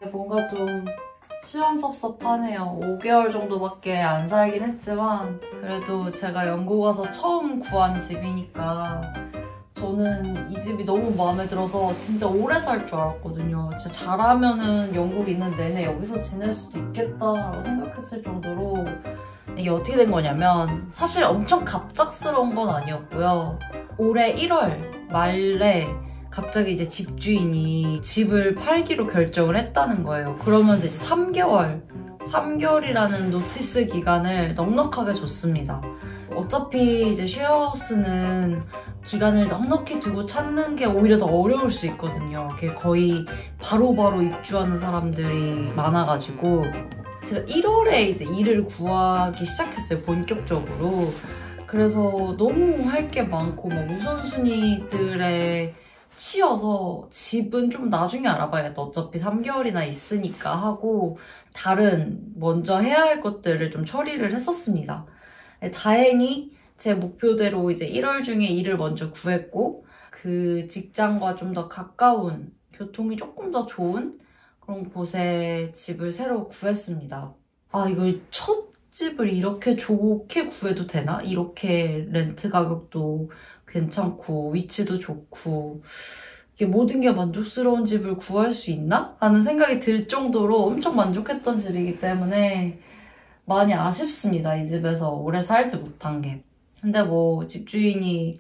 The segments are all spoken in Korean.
뭔가 좀 시원섭섭하네요. 5개월 정도밖에 안 살긴 했지만 그래도 제가 영국 와서 처음 구한 집이니까 저는 이 집이 너무 마음에 들어서 진짜 오래 살 줄 알았거든요. 진짜 잘하면은 영국 있는 내내 여기서 지낼 수도 있겠다라고 생각했을 정도로 이게 어떻게 된 거냐면 사실 엄청 갑작스러운 건 아니었고요. 올해 1월 말에 갑자기 이제 집주인이 집을 팔기로 결정을 했다는 거예요. 그러면서 이제 3개월이라는 노티스 기간을 넉넉하게 줬습니다. 어차피 이제 쉐어하우스는 기간을 넉넉히 두고 찾는 게 오히려 더 어려울 수 있거든요. 그게 거의 바로바로 입주하는 사람들이 많아가지고 제가 1월에 이제 일을 구하기 시작했어요, 본격적으로. 그래서 너무 할 게 많고 막 우선순위들에 치여서 집은 좀 나중에 알아봐야겠다. 어차피 3개월이나 있으니까 하고 다른 먼저 해야 할 것들을 좀 처리를 했었습니다. 다행히 제 목표대로 이제 1월 중에 일을 먼저 구했고 그 직장과 좀 더 가까운 교통이 조금 더 좋은 그런 곳에 집을 새로 구했습니다. 아, 이거 첫 집을 이렇게 좋게 구해도 되나? 이렇게 렌트 가격도 괜찮고 위치도 좋고 이게 모든 게 만족스러운 집을 구할 수 있나? 하는 생각이 들 정도로 엄청 만족했던 집이기 때문에 많이 아쉽습니다. 이 집에서 오래 살지 못한 게. 근데 뭐 집주인이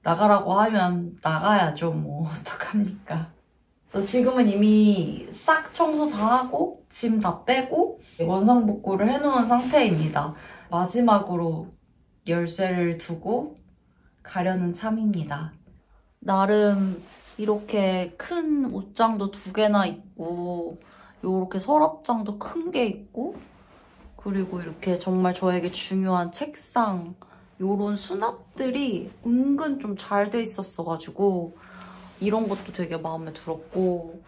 나가라고 하면 나가야죠. 뭐 어떡합니까? 지금은 이미 싹 청소 다 하고 짐 다 빼고 원상복구를 해놓은 상태입니다. 마지막으로 열쇠를 두고 가려는 참입니다. 나름 이렇게 큰 옷장도 2개나 있고 이렇게 서랍장도 큰 게 있고 그리고 이렇게 정말 저에게 중요한 책상 이런 수납들이 은근 좀 잘 돼 있었어가지고 이런 것도 되게 마음에 들었고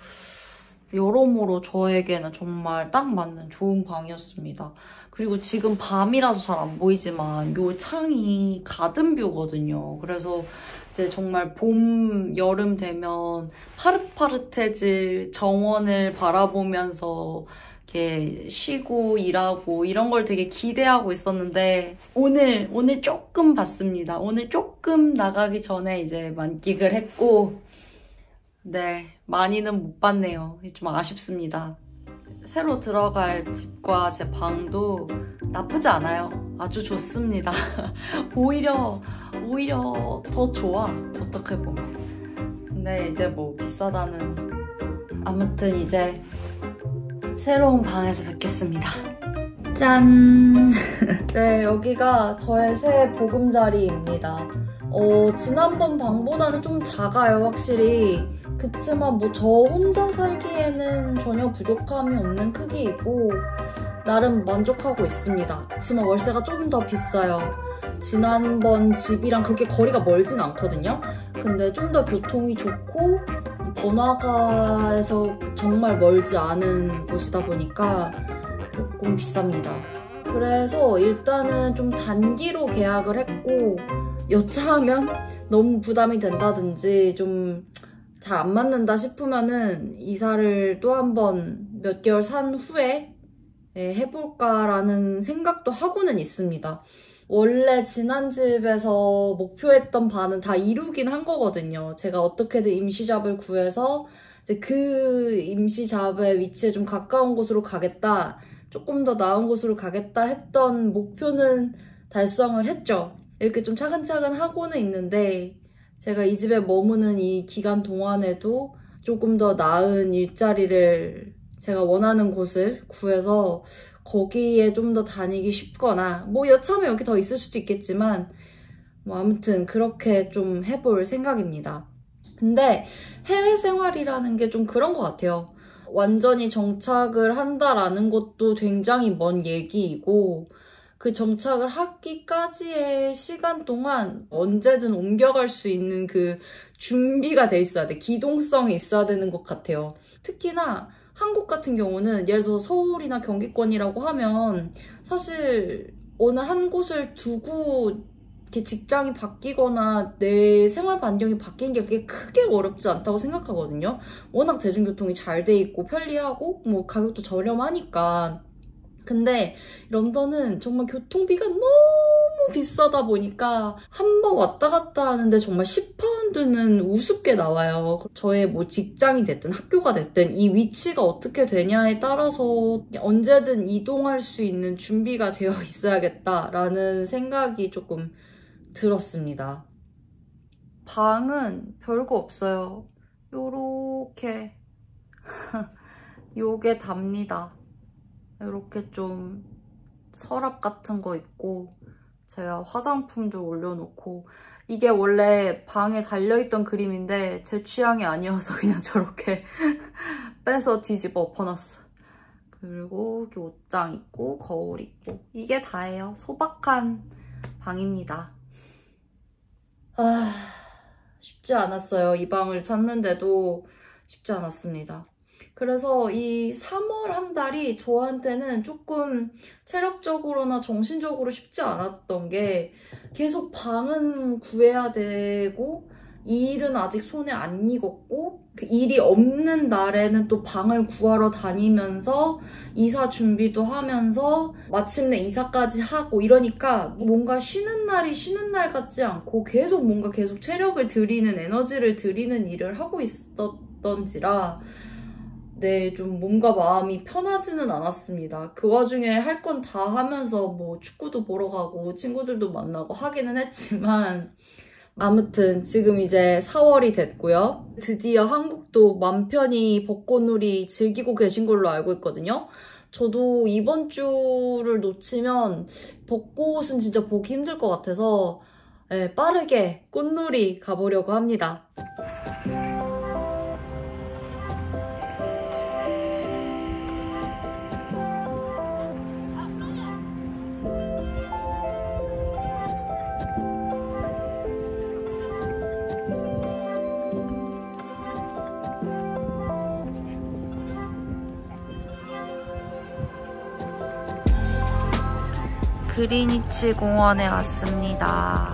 여러모로 저에게는 정말 딱 맞는 좋은 방이었습니다. 그리고 지금 밤이라서 잘 안 보이지만 이 창이 가든뷰거든요. 그래서 이제 정말 봄, 여름 되면 파릇파릇해질 정원을 바라보면서 이렇게 쉬고 일하고 이런 걸 되게 기대하고 있었는데 오늘 조금 봤습니다. 오늘 조금 나가기 전에 이제 만끽을 했고 네, 많이는 못 봤네요. 좀 아쉽습니다. 새로 들어갈 집과 제 방도 나쁘지 않아요. 아주 좋습니다. 오히려 더 좋아. 어떻게 보면. 근데 이제 뭐 비싸다는. 아무튼 이제 새로운 방에서 뵙겠습니다. 짠! 네, 여기가 저의 새 보금자리입니다. 지난번 방보다는 좀 작아요, 확실히. 그치만 뭐 저 혼자 살기에는 전혀 부족함이 없는 크기이고 나름 만족하고 있습니다. 그치만 월세가 조금 더 비싸요. 지난번 집이랑 그렇게 거리가 멀진 않거든요. 근데 좀 더 교통이 좋고 번화가에서 정말 멀지 않은 곳이다 보니까 조금 비쌉니다. 그래서 일단은 좀 단기로 계약을 했고 여차하면 너무 부담이 된다든지 좀 잘 안 맞는다 싶으면은 이사를 또 한 번 몇 개월 산 후에 해볼까라는 생각도 하고는 있습니다. 원래 지난 집에서 목표했던 바는 다 이루긴 한 거거든요. 제가 어떻게든 임시잡을 구해서 이제 그 임시잡의 위치에 좀 가까운 곳으로 가겠다, 조금 더 나은 곳으로 가겠다 했던 목표는 달성을 했죠. 이렇게 좀 차근차근 하고는 있는데 제가 이 집에 머무는 이 기간 동안에도 조금 더 나은 일자리를 제가 원하는 곳을 구해서 거기에 좀 더 다니기 쉽거나 뭐 여차하면 여기 더 있을 수도 있겠지만 뭐 아무튼 그렇게 좀 해볼 생각입니다. 근데 해외 생활이라는 게 좀 그런 것 같아요. 완전히 정착을 한다라는 것도 굉장히 먼 얘기이고 그 정착을 하기까지의 시간 동안 언제든 옮겨갈 수 있는 그 준비가 돼 있어야 돼. 기동성이 있어야 되는 것 같아요. 특히나 한국 같은 경우는 예를 들어서 서울이나 경기권이라고 하면 사실 어느 한 곳을 두고 이렇게 직장이 바뀌거나 내 생활 반경이 바뀐 게 그게 크게 어렵지 않다고 생각하거든요. 워낙 대중교통이 잘 돼 있고 편리하고 뭐 가격도 저렴하니까. 근데 런던은 정말 교통비가 너무 비싸다 보니까 한 번 왔다 갔다 하는데 정말 10파운드는 우습게 나와요. 저의 뭐 직장이 됐든 학교가 됐든 이 위치가 어떻게 되냐에 따라서 언제든 이동할 수 있는 준비가 되어 있어야겠다라는 생각이 조금 들었습니다. 방은 별거 없어요. 요렇게 요게 답니다. 이렇게 좀 서랍 같은 거 있고 제가 화장품도 올려놓고 이게 원래 방에 달려있던 그림인데 제 취향이 아니어서 그냥 저렇게 빼서 뒤집어 엎어놨어. 그리고 여기 옷장 있고 거울 있고 이게 다예요. 소박한 방입니다. 쉽지 않았어요. 이 방을 찾는데도 쉽지 않았습니다. 그래서 이 3월 한 달이 저한테는 조금 체력적으로나 정신적으로 쉽지 않았던 게 계속 방은 구해야 되고 일은 아직 손에 안 익었고 그 일이 없는 날에는 또 방을 구하러 다니면서 이사 준비도 하면서 마침내 이사까지 하고 이러니까 뭔가 쉬는 날이 쉬는 날 같지 않고 계속 체력을 들이는 에너지를 들이는 일을 하고 있었던지라 네, 좀 몸과 마음이 편하지는 않았습니다. 그 와중에 할 건 다 하면서 뭐 축구도 보러 가고 친구들도 만나고 하기는 했지만 아무튼 지금 이제 4월이 됐고요. 드디어 한국도 맘 편히 벚꽃놀이 즐기고 계신 걸로 알고 있거든요. 저도 이번 주를 놓치면 벚꽃은 진짜 보기 힘들 것 같아서 네, 빠르게 꽃놀이 가보려고 합니다. 그리니치 공원에 왔습니다.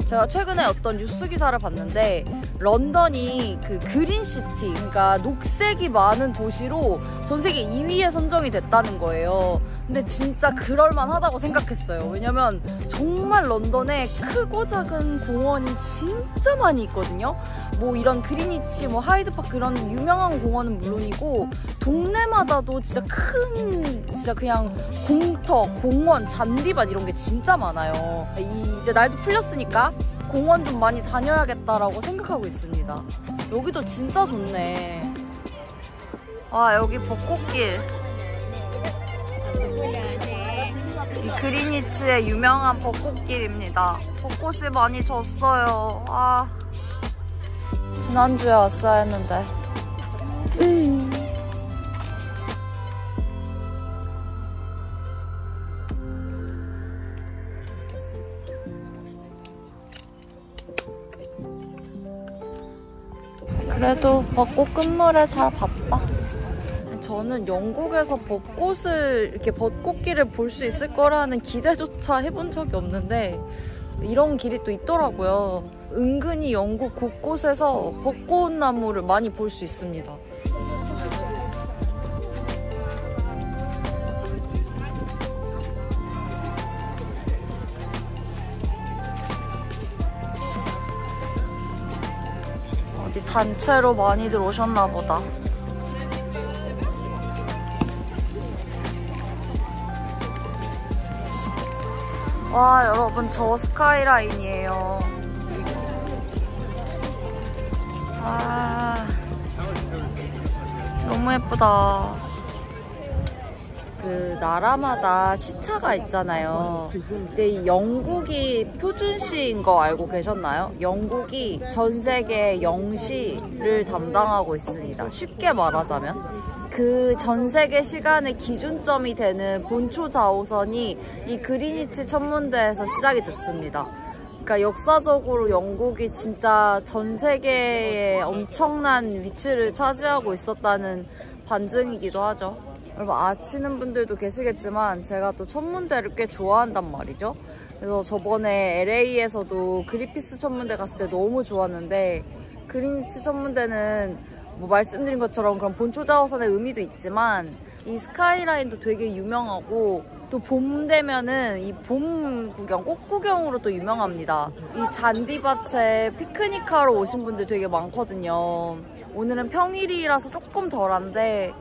제가 최근에 어떤 뉴스 기사를 봤는데 런던이 그 그린시티, 그러니까 녹색이 많은 도시로 전 세계 2위에 선정이 됐다는 거예요. 근데 진짜 그럴만하다고 생각했어요. 왜냐면 정말 런던에 크고 작은 공원이 진짜 많이 있거든요. 뭐 이런 그리니치, 뭐 하이드파크 이런 유명한 공원은 물론이고 동네마다도 진짜 진짜 그냥 공터, 공원, 잔디밭 이런 게 진짜 많아요. 이제 날도 풀렸으니까 공원 좀 많이 다녀야겠다라고 생각하고 있습니다. 여기도 진짜 좋네. 와, 여기 벚꽃길. 이 그리니치의 유명한 벚꽃길입니다. 벚꽃이 많이 졌어요. 지난주에 왔어야 했는데. 그래도 벚꽃 끝물에 잘 봤다. 저는 영국에서 벚꽃을 이렇게 벚꽃길을 볼 수 있을 거라는 기대조차 해본 적이 없는데 이런 길이 또 있더라고요. 은근히 영국 곳곳에서 벚꽃나무를 많이 볼 수 있습니다. 어디 단체로 많이들 오셨나 보다. 와, 여러분, 저 스카이라인이에요. 너무 예쁘다. 그 나라마다 시차가 있잖아요. 근데 이 영국이 표준시인 거 알고 계셨나요? 영국이 전 세계 0시를 담당하고 있습니다. 쉽게 말하자면. 그 전 세계 시간의 기준점이 되는 본초 좌우선이 이 그리니치 천문대에서 시작이 됐습니다. 그러니까 역사적으로 영국이 진짜 전 세계에 엄청난 위치를 차지하고 있었다는 반증이기도 하죠. 여러분 아시는 분들도 계시겠지만 제가 또 천문대를 꽤 좋아한단 말이죠. 그래서 저번에 LA에서도 그리피스 천문대 갔을 때 너무 좋았는데, 그린위치 천문대는 뭐 말씀드린 것처럼 그런 본초 자오선의 의미도 있지만 이 스카이라인도 되게 유명하고, 또 봄 되면은 이 봄 구경, 꽃 구경으로 또 유명합니다. 이 잔디밭에 피크닉하러 오신 분들 되게 많거든요. 오늘은 평일이라서 조금 덜한데,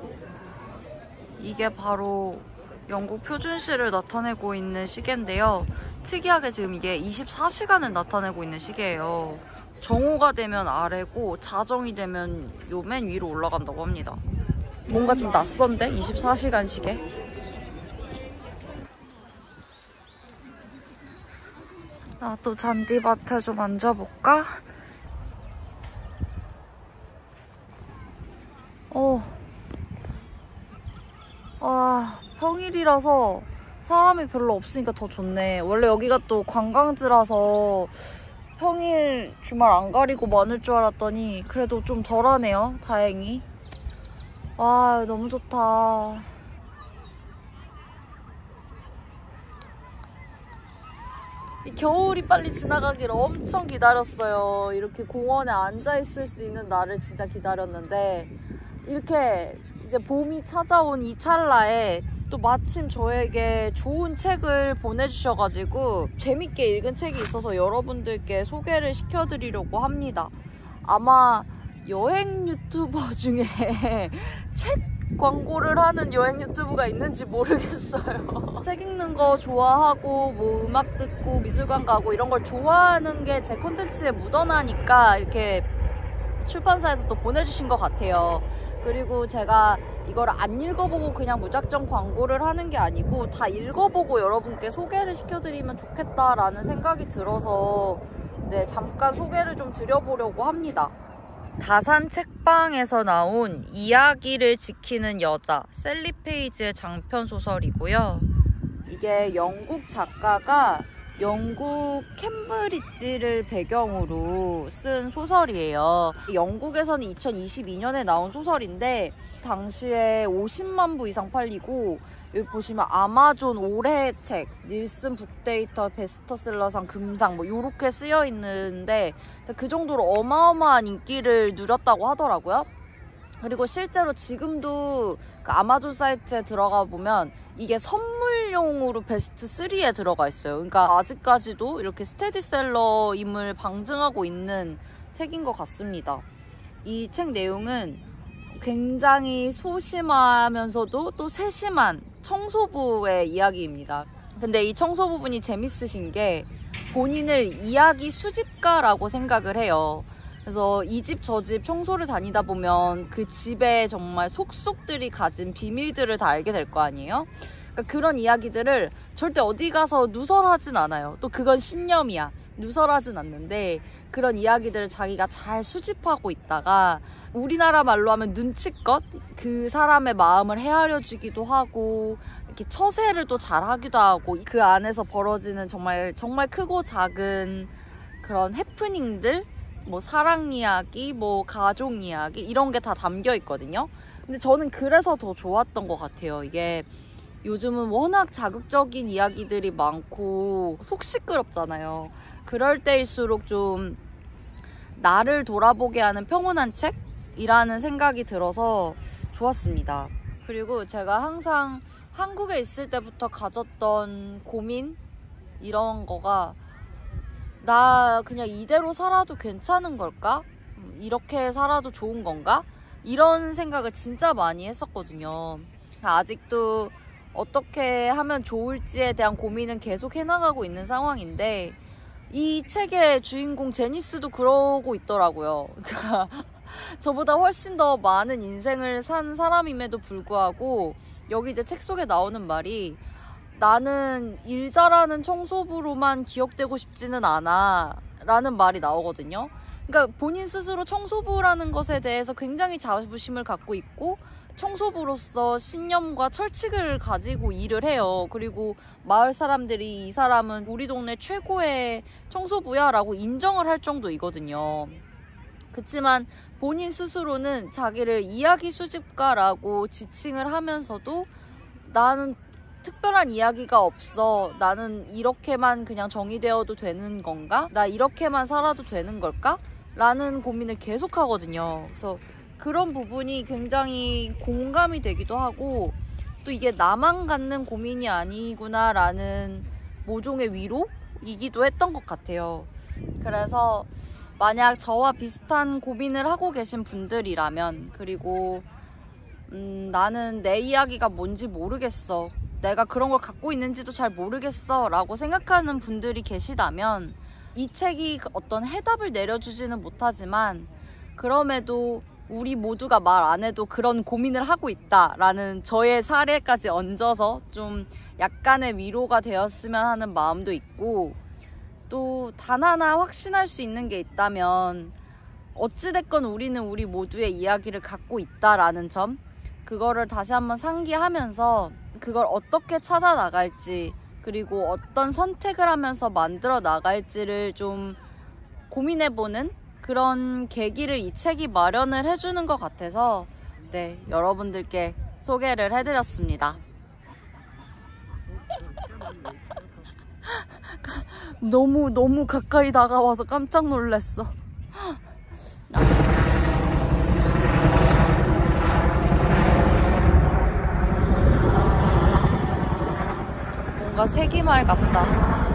이게 바로 영국 표준시를 나타내고 있는 시계인데요. 특이하게 지금 이게 24시간을 나타내고 있는 시계예요. 정오가 되면 아래고 자정이 되면 요 맨 위로 올라간다고 합니다. 뭔가 좀 낯선데? 24시간 시계? 나도 잔디밭에 좀 앉아볼까? 평일이라서 사람이 별로 없으니까 더 좋네. 원래 여기가 또 관광지라서 평일 주말 안 가리고 많을 줄 알았더니 그래도 좀 덜하네요. 다행히. 와, 너무 좋다. 이 겨울이 빨리 지나가기를 엄청 기다렸어요. 이렇게 공원에 앉아있을 수 있는 날을 진짜 기다렸는데, 이렇게 이제 봄이 찾아온 이 찰나에 또 마침 저에게 좋은 책을 보내주셔가지고 재밌게 읽은 책이 있어서 여러분들께 소개를 시켜드리려고 합니다. 아마 여행 유튜버 중에 책 광고를 하는 여행 유튜브가 있는지 모르겠어요. 책 읽는 거 좋아하고 뭐 음악 듣고 미술관 가고 이런 걸 좋아하는 게 제 콘텐츠에 묻어나니까 이렇게 출판사에서 또 보내주신 것 같아요. 그리고 제가 이걸 안 읽어보고 그냥 무작정 광고를 하는 게 아니고 다 읽어보고 여러분께 소개를 시켜드리면 좋겠다라는 생각이 들어서 잠깐 소개를 좀 드려보려고 합니다. 다산 책방에서 나온 이야기를 지키는 여자, 셀리 페이지의 장편 소설이고요. 이게 영국 작가가 영국 캠브리지를 배경으로 쓴 소설이에요. 영국에서는 2022년에 나온 소설인데 당시에 50만 부 이상 팔리고, 여기 보시면 아마존 올해의 책, 닐슨 북데이터 베스트셀러상 금상 뭐 요렇게 쓰여 있는데 그 정도로 어마어마한 인기를 누렸다고 하더라고요. 그리고 실제로 지금도 그 아마존 사이트에 들어가 보면 이게 선물용으로 베스트 3에 들어가 있어요. 그러니까 아직까지도 이렇게 스테디셀러임을 방증하고 있는 책인 것 같습니다. 이 책 내용은 굉장히 소심하면서도 또 세심한 청소부의 이야기입니다. 근데 이 청소부분이 재밌으신 게 본인을 이야기 수집가라고 생각을 해요. 그래서 이 집 저 집 청소를 다니다 보면 그 집에 정말 속속들이 가진 비밀들을 다 알게 될 거 아니에요? 그러니까 그런 이야기들을 절대 어디 가서 누설하진 않아요. 또 그건 신념이야. 누설하진 않는데 그런 이야기들을 자기가 잘 수집하고 있다가 우리나라 말로 하면 눈치껏 그 사람의 마음을 헤아려 주기도 하고 이렇게 처세를 또 잘 하기도 하고, 그 안에서 벌어지는 정말 크고 작은 그런 해프닝들, 뭐 사랑 이야기, 뭐 가족 이야기 이런 게 다 담겨 있거든요. 근데 저는 그래서 더 좋았던 것 같아요. 이게 요즘은 워낙 자극적인 이야기들이 많고 속 시끄럽잖아요. 그럴 때일수록 좀 나를 돌아보게 하는 평온한 책이라는 생각이 들어서 좋았습니다. 그리고 제가 항상 한국에 있을 때부터 가졌던 고민 이런 거가, 나 그냥 이대로 살아도 괜찮은 걸까? 이렇게 살아도 좋은 건가? 이런 생각을 진짜 많이 했었거든요. 아직도 어떻게 하면 좋을지에 대한 고민은 계속 해나가고 있는 상황인데, 이 책의 주인공 제니스도 그러고 있더라고요. 저보다 훨씬 더 많은 인생을 산 사람임에도 불구하고 여기 이제 책 속에 나오는 말이, 나는 일 잘하는 청소부로만 기억되고 싶지는 않아 라는 말이 나오거든요. 그러니까 본인 스스로 청소부라는 것에 대해서 굉장히 자부심을 갖고 있고 청소부로서 신념과 철칙을 가지고 일을 해요. 그리고 마을 사람들이 이 사람은 우리 동네 최고의 청소부야 라고 인정을 할 정도이거든요. 그치만 본인 스스로는 자기를 이야기 수집가라고 지칭을 하면서도 나는 특별한 이야기가 없어. 나는 이렇게만 그냥 정의되어도 되는 건가? 나 이렇게만 살아도 되는 걸까? 라는 고민을 계속 하거든요. 그래서 그런 부분이 굉장히 공감이 되기도 하고 또 이게 나만 갖는 고민이 아니구나 라는 모종의 위로이기도 했던 것 같아요. 그래서 만약 저와 비슷한 고민을 하고 계신 분들이라면 그리고 나는 내 이야기가 뭔지 모르겠어. 내가 그런 걸 갖고 있는지도 잘 모르겠어 라고 생각하는 분들이 계시다면 이 책이 어떤 해답을 내려주지는 못하지만 그럼에도 우리 모두가 말 안 해도 그런 고민을 하고 있다라는 저의 사례까지 얹어서 좀 약간의 위로가 되었으면 하는 마음도 있고 또 단 하나 확신할 수 있는 게 있다면 어찌됐건 우리는 우리 모두의 이야기를 갖고 있다라는 점 그거를 다시 한번 상기하면서 그걸 어떻게 찾아 나갈지 그리고 어떤 선택을 하면서 만들어 나갈지를 좀 고민해보는 그런 계기를 이 책이 마련을 해주는 것 같아서 네, 여러분들께 소개를 해드렸습니다. 너무 가까이 다가와서 깜짝 놀랐어. 뭔가 세기말 같다.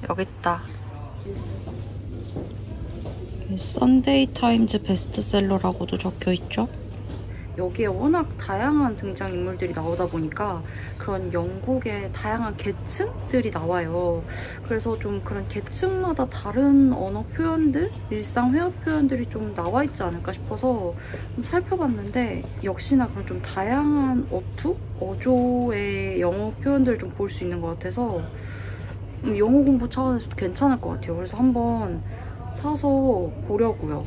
여기 있다. 선데이 타임즈 베스트셀러라고도 적혀있죠? 여기에 워낙 다양한 등장인물들이 나오다 보니까 그런 영국의 다양한 계층들이 나와요. 그래서 좀 그런 계층마다 다른 언어 표현들, 일상 회화 표현들이 좀 나와 있지 않을까 싶어서 좀 살펴봤는데 역시나 그런 좀 다양한 어조의 영어 표현들을 좀 볼 수 있는 것 같아서 영어 공부 차원에서도 괜찮을 것 같아요. 그래서 한번 사서 보려고요.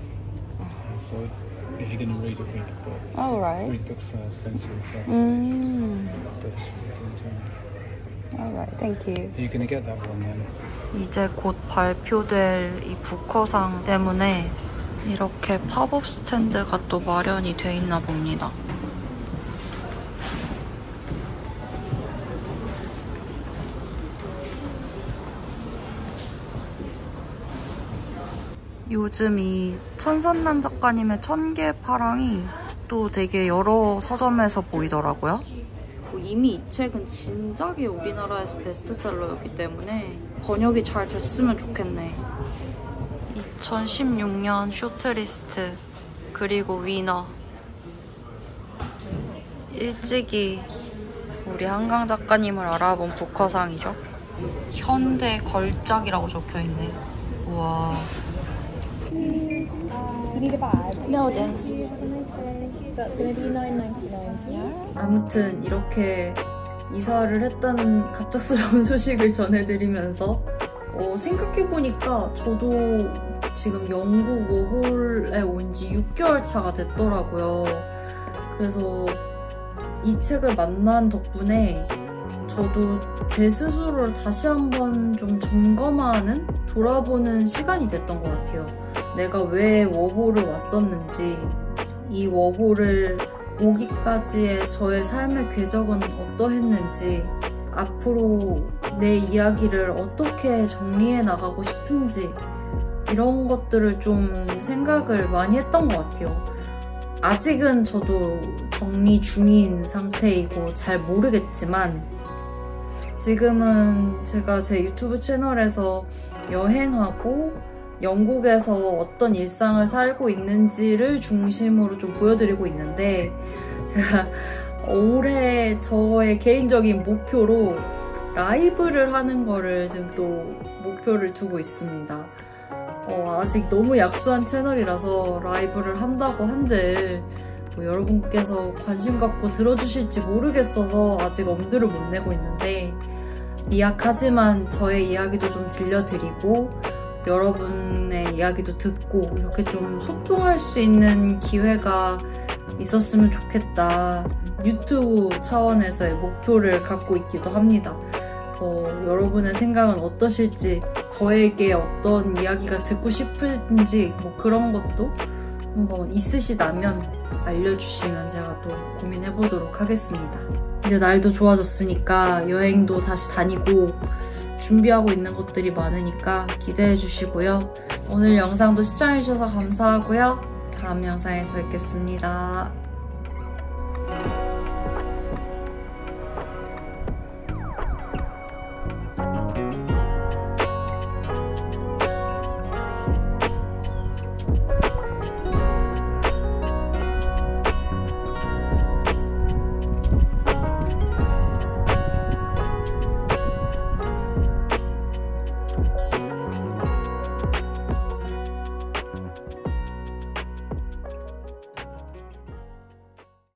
If you're going to read the book. Oh, right. Read the book first, then see the book. All right, thank you. Are you going to get that one then? 이제 곧 발표될 이 부커상 때문에 이렇게 팝업 스탠드가 또 마련이 돼 있나 봅니다. 요즘 이 천선란 작가님의 천개 파랑이 또 되게 여러 서점에서 보이더라고요. 이미 이 책은 진작에 우리나라에서 베스트셀러였기 때문에 번역이 잘 됐으면 좋겠네. 2016년 쇼트리스트 그리고 위너. 일찍이 우리 한강 작가님을 알아본 부커상이죠. 현대 걸작이라고 적혀있네. 우와. No, thanks. 아무튼 이렇게 이사를 했다는 갑작스러운 소식을 전해드리면서 생각해보니까 저도 지금 영국 워홀에 온 지 6개월 차가 됐더라고요. 그래서 이 책을 만난 덕분에 저도 제 스스로를 다시 한번 좀 점검하는, 돌아보는 시간이 됐던 것 같아요. 내가 왜 워홀을 왔었는지, 이 워홀을 오기까지의 저의 삶의 궤적은 어떠했는지, 앞으로 내 이야기를 어떻게 정리해 나가고 싶은지 이런 것들을 좀 생각을 많이 했던 것 같아요. 아직은 저도 정리 중인 상태이고 잘 모르겠지만 지금은 제가 제 유튜브 채널에서 여행하고 영국에서 어떤 일상을 살고 있는지를 중심으로 좀 보여드리고 있는데, 제가 올해 저의 개인적인 목표로 라이브를 하는 거를 지금 또 목표를 두고 있습니다. 아직 너무 약소한 채널이라서 라이브를 한다고 한들 여러분께서 관심 갖고 들어주실지 모르겠어서 아직 엄두를 못 내고 있는데, 미약하지만 저의 이야기도 좀 들려드리고 여러분의 이야기도 듣고 이렇게 좀 소통할 수 있는 기회가 있었으면 좋겠다. 유튜브 차원에서의 목표를 갖고 있기도 합니다. 그래서 여러분의 생각은 어떠실지, 저에게 어떤 이야기가 듣고 싶은지 뭐 그런 것도 한번 있으시다면 알려주시면 제가 또 고민해보도록 하겠습니다. 이제 날도 좋아졌으니까 여행도 다시 다니고 준비하고 있는 것들이 많으니까 기대해주시고요. 오늘 영상도 시청해주셔서 감사하고요. 다음 영상에서 뵙겠습니다.